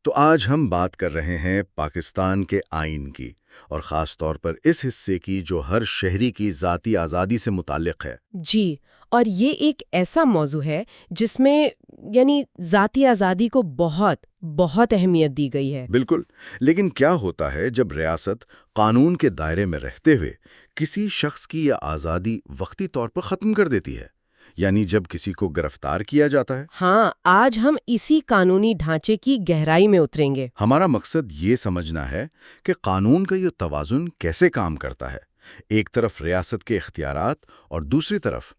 تو آج ہم بات کر رہے ہیں پاکستان کے آئین کی، اور خاص طور پر اس حصے کی جو ہر شہری کی ذاتی آزادی سے متعلق ہے۔ جی، اور یہ ایک ایسا موضوع ہے جس میں ذاتی آزادی کو بہت بہت اہمیت دی گئی ہے۔ بالکل، لیکن کیا ہوتا ہے جب ریاست قانون کے دائرے میں رہتے ہوئے کسی شخص کی یہ آزادی وقتی طور پر ختم کر دیتی ہے؟ یعنی جب کسی کو گرفتار کیا جاتا ہے؟ ہاں، آج ہم اسی قانونی ڈھانچے کی گہرائی میں اتریں گے۔ ہمارا مقصد یہ سمجھنا ہے کہ قانون کا یہ توازن کیسے کام کرتا ہے، ایک طرف ریاست کے اختیارات اور دوسری طرف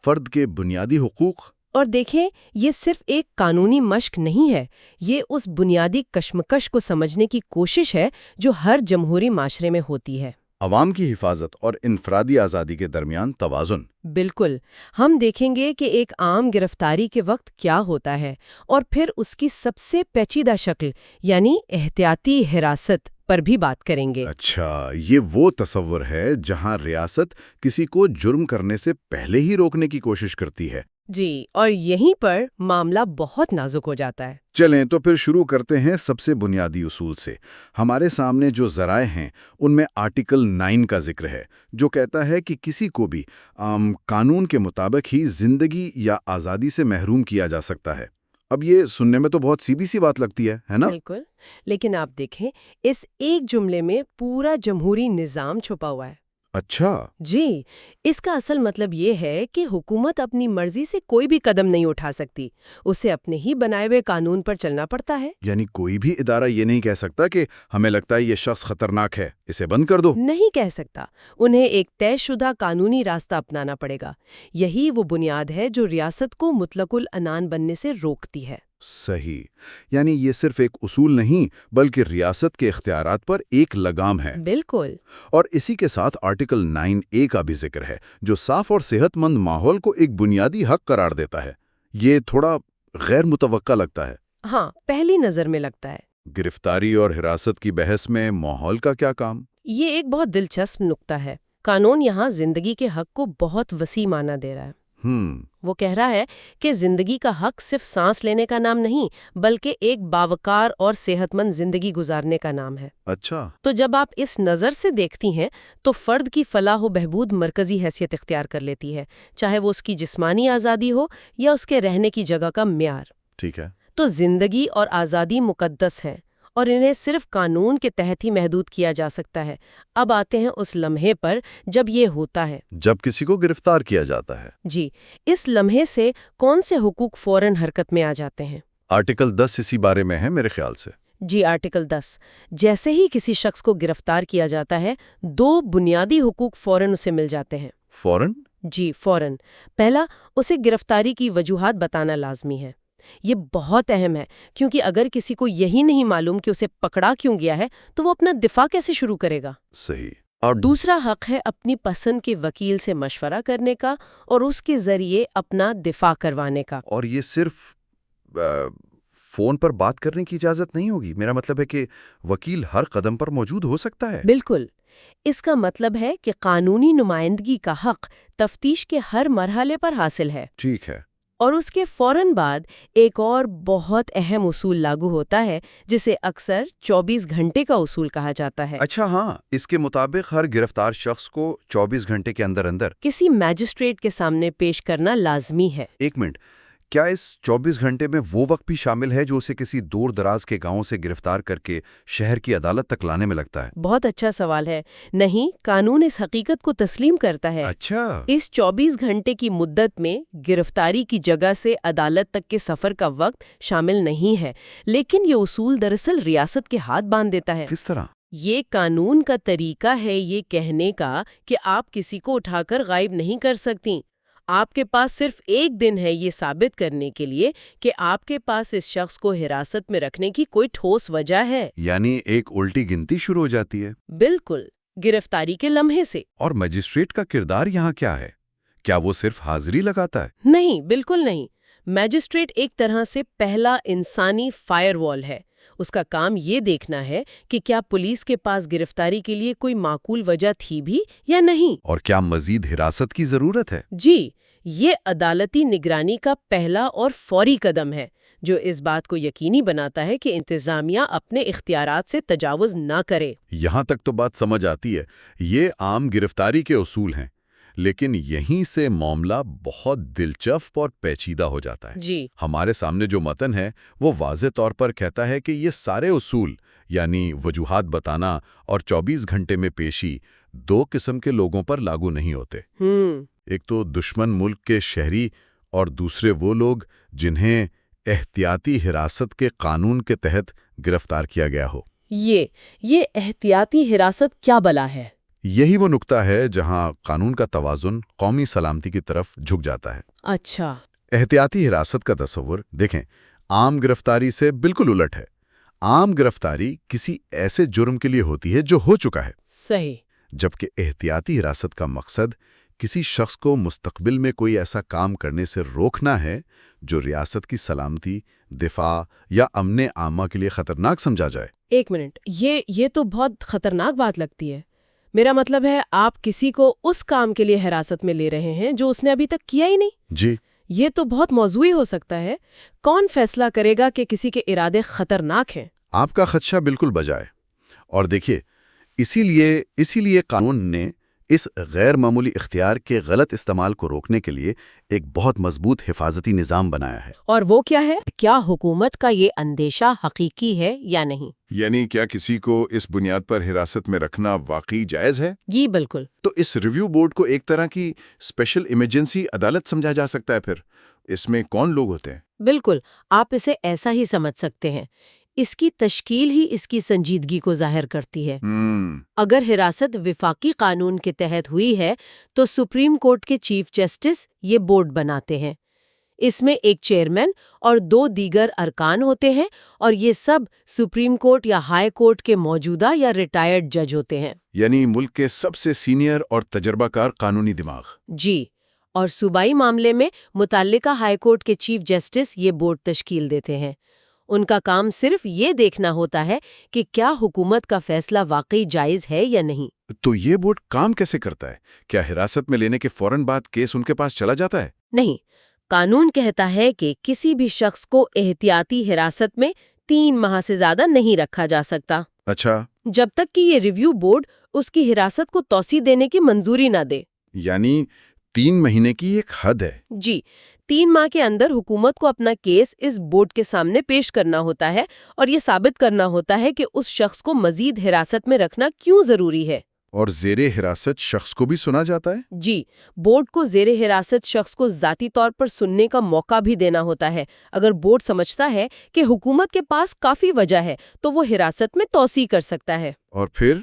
فرد کے بنیادی حقوق۔ اور دیکھیں، یہ صرف ایک قانونی مشق نہیں ہے، یہ اس بنیادی کشمکش کو سمجھنے کی کوشش ہے جو ہر جمہوری معاشرے میں ہوتی ہے۔ عوام کی حفاظت اور انفرادی آزادی کے درمیان توازن۔ بالکل، ہم دیکھیں گے کہ ایک عام گرفتاری کے وقت کیا ہوتا ہے، اور پھر اس کی سب سے پیچیدہ شکل یعنی احتیاطی حراست پر بھی بات کریں گے۔ اچھا، یہ وہ تصور ہے جہاں ریاست کسی کو جرم کرنے سے پہلے ہی روکنے کی کوشش کرتی ہے۔ جی، اور یہیں پر معاملہ بہت نازک ہو جاتا ہے۔ چلیں تو پھر شروع کرتے ہیں سب سے بنیادی اصول سے۔ ہمارے سامنے جو ذرائع ہیں ان میں آرٹیکل 9 کا ذکر ہے، جو کہتا ہے کہ کسی کو بھی قانون کے مطابق ہی زندگی یا آزادی سے محروم کیا جا سکتا ہے۔ اب یہ سننے میں تو بہت سیدھی سی بات لگتی ہے نا؟ بالکل، لیکن آپ دیکھیں، اس ایک جملے میں پورا جمہوری نظام چھپا ہوا ہے۔ اچھا۔ جی، اس کا اصل مطلب یہ ہے کہ حکومت اپنی مرضی سے کوئی بھی قدم نہیں اٹھا سکتی، اسے اپنے ہی بنائے ہوئے قانون پر چلنا پڑتا ہے۔ یعنی کوئی بھی ادارہ یہ نہیں کہہ سکتا کہ ہمیں لگتا ہے یہ شخص خطرناک ہے، اسے بند کر دو۔ نہیں کہہ سکتا، انہیں ایک طے شدہ قانونی راستہ اپنانا پڑے گا۔ یہی وہ بنیاد ہے جو ریاست کو مطلق العنان بننے سے روکتی ہے۔ صحیح، یعنی یہ صرف ایک اصول نہیں بلکہ ریاست کے اختیارات پر ایک لگام ہے۔ بالکل۔ اور اسی کے ساتھ آرٹیکل 9A کا بھی ذکر ہے، جو صاف اور صحت مند ماحول کو ایک بنیادی حق قرار دیتا ہے۔ یہ تھوڑا غیر متوقع لگتا ہے۔ ہاں، پہلی نظر میں لگتا ہے۔ گرفتاری اور حراست کی بحث میں ماحول کا کیا کام؟ یہ ایک بہت دلچسپ نقطہ ہے۔ قانون یہاں زندگی کے حق کو بہت وسیع معنی دے رہا ہے۔ وہ کہہ رہا ہے کہ زندگی کا حق صرف سانس لینے کا نام نہیں، بلکہ ایک باوقار اور صحت مند زندگی گزارنے کا نام ہے۔ اچھا۔ تو جب آپ اس نظر سے دیکھتی ہیں تو فرد کی فلاح و بہبود مرکزی حیثیت اختیار کر لیتی ہے، چاہے وہ اس کی جسمانی آزادی ہو یا اس کے رہنے کی جگہ کا معیار۔ ٹھیک ہے۔ تو زندگی اور آزادی مقدس ہیں، اور انہیں صرف قانون کے تحت ہی محدود کیا جا سکتا ہے۔ اب آتے ہیں اس لمحے پر جب یہ ہوتا ہے، جب کسی کو گرفتار کیا جاتا ہے۔ جی، اس لمحے سے کون سے حقوق فوراً حرکت میں آ جاتے ہیں؟ آرٹیکل 10 اسی بارے میں ہے میرے خیال سے۔ جی، آرٹیکل 10 جیسے ہی کسی شخص کو گرفتار کیا جاتا ہے، دو بنیادی حقوق فوراً اسے مل جاتے ہیں۔ فوراً؟ جی، فوراً۔ پہلا، اسے گرفتاری کی وجوہات بتانا لازمی ہے۔ یہ بہت اہم ہے، کیونکہ اگر کسی کو یہی نہیں معلوم کہ اسے پکڑا کیوں گیا ہے تو وہ اپنا دفاع کیسے شروع کرے گا؟ صحیح۔ اور دوسرا حق ہے اپنی پسند کے وکیل سے مشورہ کرنے کا اور اس کے ذریعے اپنا دفاع کروانے کا۔ اور یہ صرف فون پر بات کرنے کی اجازت نہیں ہوگی، میرا مطلب ہے کہ وکیل ہر قدم پر موجود ہو سکتا ہے۔ بالکل، اس کا مطلب ہے کہ قانونی نمائندگی کا حق تفتیش کے ہر مرحلے پر حاصل ہے۔ ٹھیک ہے۔ اور اس کے فوراً بعد ایک اور بہت اہم اصول لاگو ہوتا ہے جسے اکثر 24 گھنٹے کا اصول کہا جاتا ہے۔ اچھا، ہاں، اس کے مطابق ہر گرفتار شخص کو 24 گھنٹے کے اندر کسی میجسٹریٹ کے سامنے پیش کرنا لازمی ہے۔ ایک منٹ، کیا اس 24 گھنٹے میں وہ وقت بھی شامل ہے جو اسے کسی دور دراز کے گاؤں سے گرفتار کر کے شہر کی عدالت تک لانے میں لگتا ہے؟ بہت اچھا سوال ہے۔ نہیں، قانون اس حقیقت کو تسلیم کرتا ہے۔ اچھا۔ اس 24 گھنٹے کی مدت میں گرفتاری کی جگہ سے عدالت تک کے سفر کا وقت شامل نہیں ہے، لیکن یہ اصول دراصل ریاست کے ہاتھ باندھ دیتا ہے۔ کس طرح؟ یہ قانون کا طریقہ ہے یہ کہنے کا کہ آپ کسی کو اٹھا کر غائب نہیں کر سکتی۔ آپ کے پاس صرف ایک دن ہے یہ ثابت کرنے کے لیے کہ آپ کے پاس اس شخص کو حراست میں رکھنے کی کوئی ٹھوس وجہ ہے۔ یعنی ایک الٹی گنتی شروع ہو جاتی ہے۔ بالکل، گرفتاری کے لمحے سے۔ اور مجسٹریٹ کا کردار یہاں کیا ہے؟ کیا وہ صرف حاضری لگاتا ہے؟ نہیں، بالکل نہیں۔ میجسٹریٹ ایک طرح سے پہلا انسانی فائر وال ہے۔ اس کا کام یہ دیکھنا ہے کہ کیا پولیس کے پاس گرفتاری کے لیے کوئی معقول وجہ تھی بھی یا نہیں، اور کیا مزید حراست کی ضرورت ہے۔ جی، یہ عدالتی نگرانی کا پہلا اور فوری قدم ہے۔ جو اس بات کو یقینی بناتا ہے کہ انتظامیہ اپنے اختیارات سے تجاوز نہ کرے۔ یہاں تک تو بات سمجھ آتی ہے، یہ عام گرفتاری کے اصول ہیں، لیکن یہیں سے معاملہ بہت دلچسپ اور پیچیدہ ہو جاتا ہے۔ جی ہمارے سامنے جو متن ہے وہ واضح طور پر کہتا ہے کہ یہ سارے اصول، یعنی وجوہات بتانا اور 24 گھنٹے میں پیشی، دو قسم کے لوگوں پر لاگو نہیں ہوتے۔ ایک تو دشمن ملک کے شہری اور دوسرے وہ لوگ جنہیں احتیاطی حراست کے قانون کے تحت گرفتار کیا گیا ہو۔ یہ احتیاطی حراست کیا بلا ہے؟ یہی وہ نقطہ ہے جہاں قانون کا توازن قومی سلامتی کی طرف جھک جاتا ہے۔ اچھا، احتیاطی حراست کا تصور دیکھیں، عام گرفتاری سے بالکل الٹ ہے۔ عام گرفتاری کسی ایسے جرم کے لیے ہوتی ہے جو ہو چکا ہے، صحیح۔ جبکہ احتیاطی حراست کا مقصد کسی شخص کو مستقبل میں کوئی ایسا کام کرنے سے روکنا ہے جو ریاست کی سلامتی، دفاع یا امن عامہ کے لیے خطرناک سمجھا جائے۔ ایک منٹ، یہ تو بہت خطرناک بات لگتی ہے۔ میرا مطلب ہے آپ کسی کو اس کام کے لیے حراست میں لے رہے ہیں جو اس نے ابھی تک کیا ہی نہیں۔ جی، یہ تو بہت موضوعی ہو سکتا ہے۔ کون فیصلہ کرے گا کہ کسی کے ارادے خطرناک ہیں؟ آپ کا خدشہ بالکل بجائے۔ اور دیکھیے، اسی لیے قانون نے اس غیر معمولی اختیار کے غلط استعمال کو روکنے کے لیے ایک بہت مضبوط حفاظتی نظام بنایا ہے۔ اور وہ کیا ہے؟ کیا حکومت کا یہ اندیشہ حقیقی ہے یا نہیں؟ یعنی کیا کسی کو اس بنیاد پر حراست میں رکھنا واقعی جائز ہے؟ جی بالکل۔ تو اس ریویو بورڈ کو ایک طرح کی اسپیشل ایمرجنسی عدالت سمجھا جا سکتا ہے۔ پھر اس میں کون لوگ ہوتے ہیں؟ بالکل، آپ اسے ایسا ہی سمجھ سکتے ہیں۔ اس کی تشکیل ہی اس کی سنجیدگی کو ظاہر کرتی ہے۔ اگر حراست وفاقی قانون کے تحت ہوئی ہے تو سپریم کورٹ کے چیف جسٹس یہ بورڈ بناتے ہیں۔ اس میں ایک چیئرمین اور 2 دیگر ارکان ہوتے ہیں، اور یہ سب سپریم کورٹ یا ہائی کورٹ کے موجودہ یا ریٹائرڈ جج ہوتے ہیں۔ یعنی ملک کے سب سے سینئر اور تجربہ کار قانونی دماغ۔ جی، اور صوبائی معاملے میں متعلقہ ہائی کورٹ کے چیف جسٹس یہ بورڈ تشکیل دیتے ہیں۔ ان کا کام صرف یہ دیکھنا ہوتا ہے کہ کیا حکومت کا فیصلہ واقعی جائز ہے یا نہیں۔ تو یہ بورڈ کام کیسے کرتا ہے؟ کیا حراست میں لینے کے فوراً بعد کیس ان کے پاس چلا جاتا ہے؟ نہیں، قانون کہتا ہے کہ کسی بھی شخص کو احتیاطی حراست میں 3 ماہ سے زیادہ نہیں رکھا جا سکتا۔ اچھا، جب تک کہ یہ ریویو بورڈ اس کی حراست کو توسیع دینے کی منظوری نہ دے۔ یعنی 3 مہینے کی ایک حد ہے۔ جی، 3 ماہ کے اندر حکومت کو اپنا کیس اس بورڈ کے سامنے پیش کرنا ہوتا ہے اور یہ ثابت کرنا ہوتا ہے کہ اس شخص کو مزید حراست میں رکھنا کیوں ضروری ہے۔ اور زیر حراست شخص کو بھی سنا جاتا ہے؟ جی، بورڈ کو زیر حراست شخص کو ذاتی طور پر سننے کا موقع بھی دینا ہوتا ہے۔ اگر بورڈ سمجھتا ہے کہ حکومت کے پاس کافی وجہ ہے تو وہ حراست میں توسیع کر سکتا ہے۔ اور پھر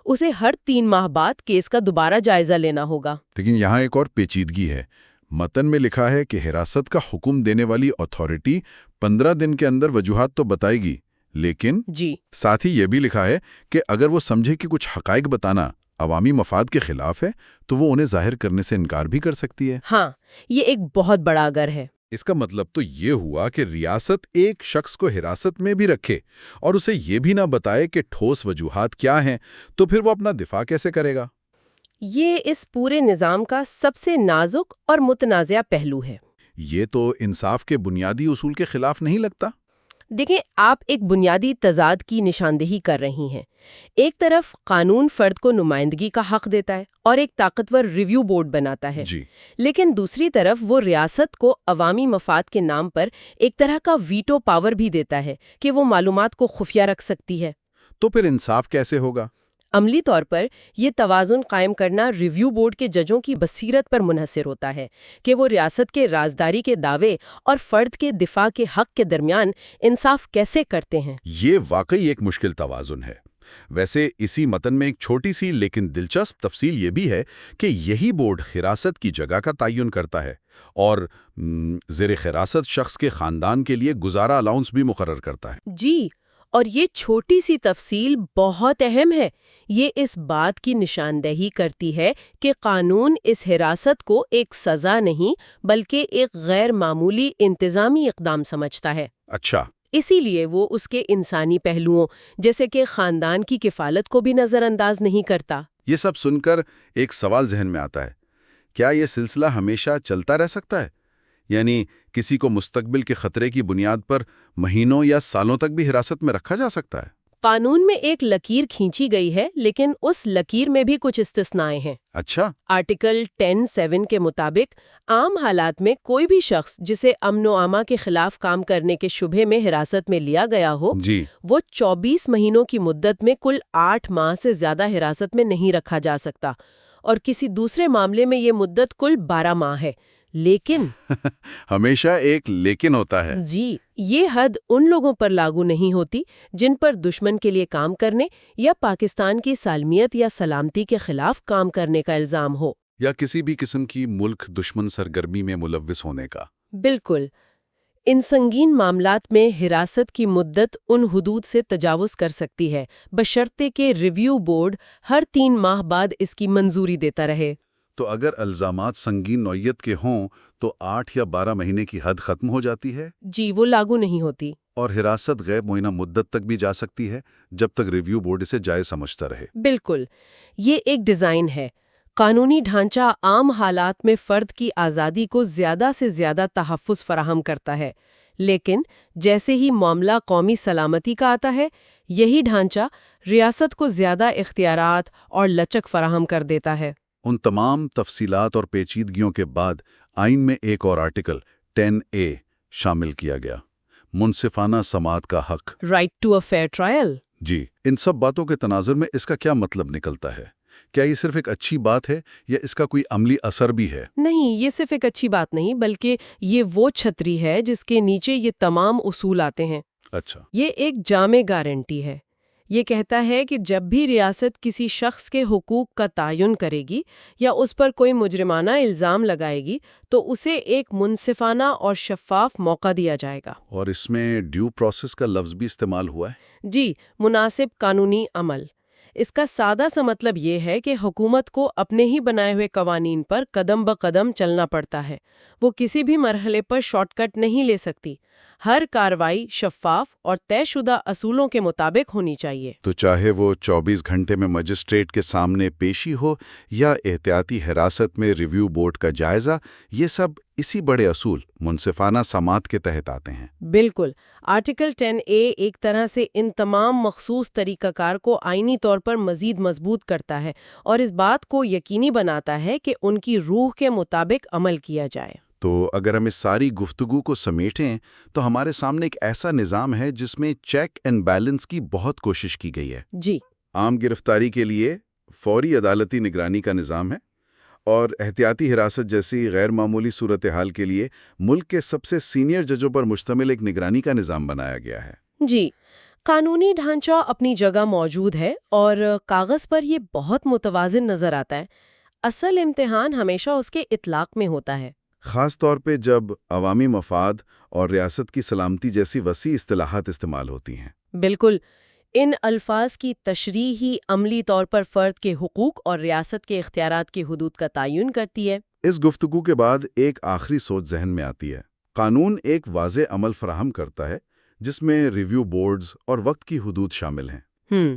اسے ہر 3 ماہ بعد کیس کا دوبارہ جائزہ لینا ہوگا۔ لیکن یہاں ایک اور پیچیدگی ہے۔ متن میں لکھا ہے کہ حراست کا حکم دینے والی اتھارٹی 15 دن کے اندر وجوہات تو بتائے گی، لیکن جی، ساتھ ہی یہ بھی لکھا ہے کہ اگر وہ سمجھے کہ کچھ حقائق بتانا عوامی مفاد کے خلاف ہے تو وہ انہیں ظاہر کرنے سے انکار بھی کر سکتی ہے۔ ہاں، یہ ایک بہت بڑا اگر ہے۔ اس کا مطلب تو یہ ہوا کہ ریاست ایک شخص کو حراست میں بھی رکھے اور اسے یہ بھی نہ بتائے کہ ٹھوس وجوہات کیا ہیں، تو پھر وہ اپنا دفاع کیسے کرے گا؟ یہ اس پورے نظام کا سب سے نازک اور متنازع پہلو ہے۔ یہ تو انصاف کے بنیادی اصول کے خلاف نہیں لگتا؟ دیکھیں، آپ ایک بنیادی تضاد کی نشاندہی کر رہی ہیں۔ ایک طرف قانون فرد کو نمائندگی کا حق دیتا ہے اور ایک طاقتور ریویو بورڈ بناتا ہے، جی، لیکن دوسری طرف وہ ریاست کو عوامی مفاد کے نام پر ایک طرح کا ویٹو پاور بھی دیتا ہے کہ وہ معلومات کو خفیہ رکھ سکتی ہے۔ تو پھر انصاف کیسے ہوگا؟ عملی طور پر یہ توازن قائم کرنا ریویو بورڈ کے ججوں کی بصیرت پر منحصر ہوتا ہے کہ وہ ریاست کے رازداری کے دعوے اور فرد کے دفاع کے حق کے درمیان انصاف کیسے کرتے ہیں۔ یہ واقعی ایک مشکل توازن ہے۔ ویسے اسی متن میں ایک چھوٹی سی لیکن دلچسپ تفصیل یہ بھی ہے کہ یہی بورڈ حراست کی جگہ کا تعین کرتا ہے اور زیر حراست شخص کے خاندان کے لیے گزارا الاؤنس بھی مقرر کرتا ہے۔ جی، اور یہ چھوٹی سی تفصیل بہت اہم ہے۔ یہ اس بات کی نشاندہی کرتی ہے کہ قانون اس حراست کو ایک سزا نہیں بلکہ ایک غیر معمولی انتظامی اقدام سمجھتا ہے۔ اچھا، اسی لیے وہ اس کے انسانی پہلوؤں جیسے کہ خاندان کی کفالت کو بھی نظر انداز نہیں کرتا۔ یہ سب سن کر ایک سوال ذہن میں آتا ہے، کیا یہ سلسلہ ہمیشہ چلتا رہ سکتا ہے؟ یعنی کسی کو مستقبل کے خطرے کی بنیاد پر مہینوں یا سالوں تک بھی حراست میں رکھا جا سکتا ہے؟ قانون میں ایک لکیر کھینچی گئی ہے، لیکن اس لکیر میں بھی کچھ استثنائیں ہیں۔ اچھا، آرٹیکل 10(7) کے مطابق عام حالات میں کوئی بھی شخص جسے امن و امان کے خلاف کام کرنے کے شبہے میں حراست میں لیا گیا ہو، جی، وہ 24 مہینوں کی مدت میں کل 8 ماہ سے زیادہ حراست میں نہیں رکھا جا سکتا، اور کسی دوسرے معاملے میں یہ مدت کل 12 ماہ ہے۔ لیکن ہمیشہ ایک لیکن ہوتا ہے۔ جی، یہ حد ان لوگوں پر لاگو نہیں ہوتی جن پر دشمن کے لیے کام کرنے یا پاکستان کی سالمیت یا سلامتی کے خلاف کام کرنے کا الزام ہو، یا کسی بھی قسم کی ملک دشمن سرگرمی میں ملوث ہونے کا۔ بالکل۔ ان سنگین معاملات میں حراست کی مدت ان حدود سے تجاوز کر سکتی ہے، بشرطے کہ ریویو بورڈ ہر 3 ماہ بعد اس کی منظوری دیتا رہے۔ تو اگر الزامات سنگین نوعیت کے ہوں تو 8 یا 12 مہینے کی حد ختم ہو جاتی ہے؟ جی، وہ لاگو نہیں ہوتی۔ اور حراست غیر معینہ مدت تک بھی جا سکتی ہے جب تک ریویو بورڈ اسے جائز سمجھتا رہے۔ بالکل، یہ ایک ڈیزائن ہے۔ قانونی ڈھانچہ عام حالات میں فرد کی آزادی کو زیادہ سے زیادہ تحفظ فراہم کرتا ہے، لیکن جیسے ہی معاملہ قومی سلامتی کا آتا ہے، یہی ڈھانچہ ریاست کو زیادہ اختیارات اور لچک فراہم کر دیتا ہے۔ ان تمام تفصیلات اور پیچیدگیوں کے بعد آئین میں ایک اور آرٹیکل 10A شامل کیا گیا، منصفانہ سماعت کا حق۔ Right to a fair trial. جی، ان سب باتوں کے تناظر میں اس کا کیا مطلب نکلتا ہے؟ کیا یہ صرف ایک اچھی بات ہے یا اس کا کوئی عملی اثر بھی ہے؟ نہیں، یہ صرف ایک اچھی بات نہیں، بلکہ یہ وہ چھتری ہے جس کے نیچے یہ تمام اصول آتے ہیں۔ اچھا، یہ ایک جامع گارنٹی ہے۔ یہ کہتا ہے کہ جب بھی ریاست کسی شخص کے حقوق کا تعین کرے گی یا اس پر کوئی مجرمانہ الزام لگائے گی تو اسے ایک منصفانہ اور شفاف موقع دیا جائے گا۔ اور اس میں ڈیو پروسیس کا لفظ بھی استعمال ہوا ہے؟ جی، مناسب قانونی عمل۔ اس کا سادہ سا مطلب یہ ہے کہ حکومت کو اپنے ہی بنائے ہوئے قوانین پر قدم بقدم چلنا پڑتا ہے۔ وہ کسی بھی مرحلے پر شارٹ کٹ نہیں لے سکتی۔ ہر کارروائی شفاف اور طے شدہ اصولوں کے مطابق ہونی چاہیے۔ تو چاہے وہ 24 گھنٹے میں مجسٹریٹ کے سامنے پیشی ہو یا احتیاطی حراست میں ریویو بورڈ کا جائزہ، یہ سب اسی بڑے اصول منصفانہ سماعت کے تحت آتے ہیں۔ بالکل۔ آرٹیکل 10A ایک طرح سے ان تمام مخصوص طریقہ کار کو آئینی طور پر مزید مضبوط کرتا ہے اور اس بات کو یقینی بناتا ہے کہ ان کی روح کے مطابق عمل کیا جائے۔ تو اگر ہم اس ساری گفتگو کو سمیٹیں تو ہمارے سامنے ایک ایسا نظام ہے جس میں چیک اینڈ بیلنس کی بہت کوشش کی گئی ہے۔ جی، عام گرفتاری کے لیے فوری عدالتی نگرانی کا نظام ہے، اور احتیاطی حراست جیسی غیر معمولی صورتحال کے لیے ملک کے سب سے سینئر ججوں پر مشتمل ایک نگرانی کا نظام بنایا گیا ہے۔ جی، قانونی ڈھانچہ اپنی جگہ موجود ہے اور کاغذ پر یہ بہت متوازن نظر آتا ہے۔ اصل امتحان ہمیشہ اس کے اطلاق میں ہوتا ہے، خاص طور پہ جب عوامی مفاد اور ریاست کی سلامتی جیسی وسیع اصطلاحات استعمال ہوتی ہیں۔ بالکل۔ ان الفاظ کی تشریح ہی عملی طور پر فرد کے حقوق اور ریاست کے اختیارات کی حدود کا تعین کرتی ہے۔ اس گفتگو کے بعد ایک آخری سوچ ذہن میں آتی ہے۔ قانون ایک واضح عمل فراہم کرتا ہے جس میں ریویو بورڈز اور وقت کی حدود شامل ہیں،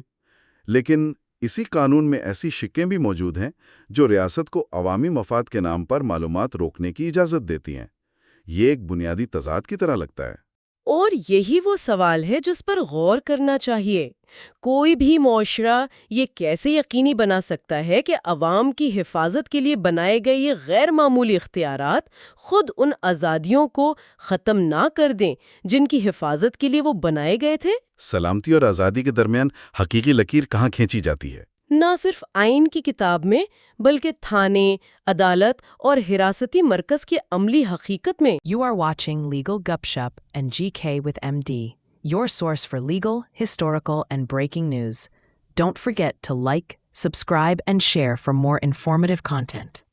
لیکن اسی قانون میں ایسی شکیں بھی موجود ہیں جو ریاست کو عوامی مفاد کے نام پر معلومات روکنے کی اجازت دیتی ہیں۔ یہ ایک بنیادی تضاد کی طرح لگتا ہے۔ اور یہی وہ سوال ہے جس پر غور کرنا چاہیے۔ کوئی بھی معاشرہ یہ کیسے یقینی بنا سکتا ہے کہ عوام کی حفاظت کے لیے بنائے گئے یہ غیر معمولی اختیارات خود ان آزادیوں کو ختم نہ کر دیں جن کی حفاظت کے لیے وہ بنائے گئے تھے؟ سلامتی اور آزادی کے درمیان حقیقی لکیر کہاں کھینچی جاتی ہے؟ نہ صرف آئین کی کتاب میں بلکہ تھانے، عدالت اور حراستی مرکز کی عملی حقیقت میں۔ You are watching Legal Gupshup and GK with MD, your source for legal, historical, and breaking news. Don't forget to like, subscribe, and share for more informative content.